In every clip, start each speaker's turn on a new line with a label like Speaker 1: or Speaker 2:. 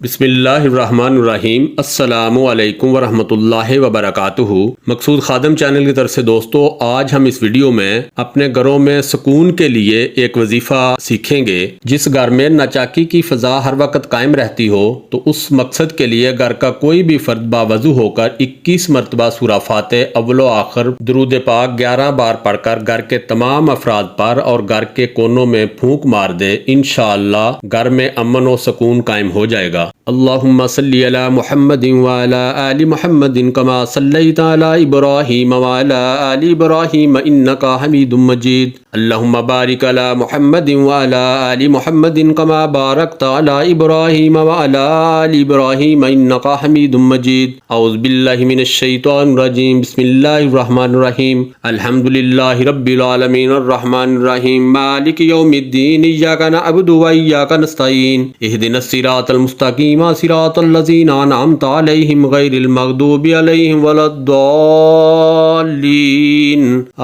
Speaker 1: بسم اللہ الرحمن الرحیم۔ السلام علیکم ورحمۃ اللہ وبرکاتہ۔ مقصود خادم چینل کی طرف سے دوستو، آج ہم اس ویڈیو میں اپنے گھروں میں سکون کے لیے ایک وظیفہ سیکھیں گے۔ جس گھر میں ناچاکی کی فضا ہر وقت قائم رہتی ہو تو اس مقصد کے لیے گھر کا کوئی بھی فرد باوضو ہو کر 21 مرتبہ سورہ فاتح اول و آخر درود پاک 11 بار پڑھ کر گھر کے تمام افراد پر اور گھر کے کونوں میں پھونک مار دے، انشاءاللہ گھر میں امن و سکون قائم ہو جائے گا۔ اللہم صلی علی محمد وعلی آل محمد کما صلیت علی ابراہیم وعلی آل ابراہیم انکا حمید مجید۔ اللہم بارک علی محمد وعلی آل محمد کما بارکت علی ابراہیم وعلی آل ابراہیم انکا حمید مجید۔ اعوذ باللہ من الشیطان الرجیم، بسم اللہ الرحمن الرحیم۔ الحمدللہ رب العالمین الرحمن الرحیم مالک یوم الدین، ایاک نعبد و ایاک نستعین، اہدنا الصراط المستقیم صراط الذین انعمت علیہم غیر المغضوب علیہم ولا الضالین،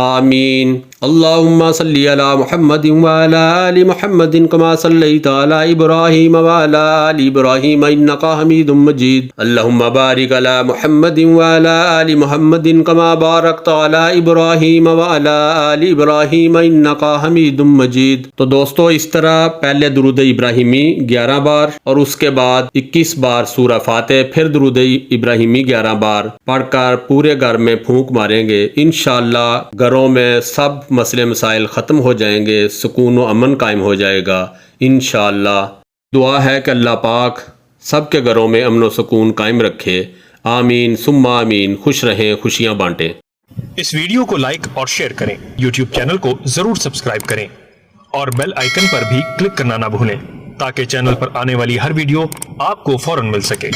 Speaker 1: آمین۔ اللہم صلی علی محمد وعلی آل محمد کما صلیت علی ابراہیم وعلی آل ابراہیم انکا حمید مجید۔ اللہم بارک علی محمد وعلی آل محمد کما بارکت علی ابراہیم وعلی آل ابراہیم انکا حمید مجید۔ تو دوستو، اس طرح پہلے درود ابراہیمی 11 بار اور اس کے بعد 21 بار سورہ فاتح، پھر درود ابراہیمی 11 بار پڑھ کر پورے گھر میں پھونک ماریں گے، انشاءاللہ گھروں میں سب مسئلے مسائل ختم ہو جائیں گے، سکون و امن قائم ہو جائے گا انشاءاللہ۔ دعا ہے کہ اللہ پاک سب کے گھروں میں امن و سکون قائم رکھے، آمین ثم آمین۔ خوش رہیں، خوشیاں بانٹیں۔
Speaker 2: اس ویڈیو کو لائک اور شیئر کریں، یوٹیوب چینل کو ضرور سبسکرائب کریں اور بیل آئیکن پر بھی کلک کرنا نہ بھولیں تاکہ چینل پر آنے والی ہر ویڈیو آپ کو فوراً مل سکے۔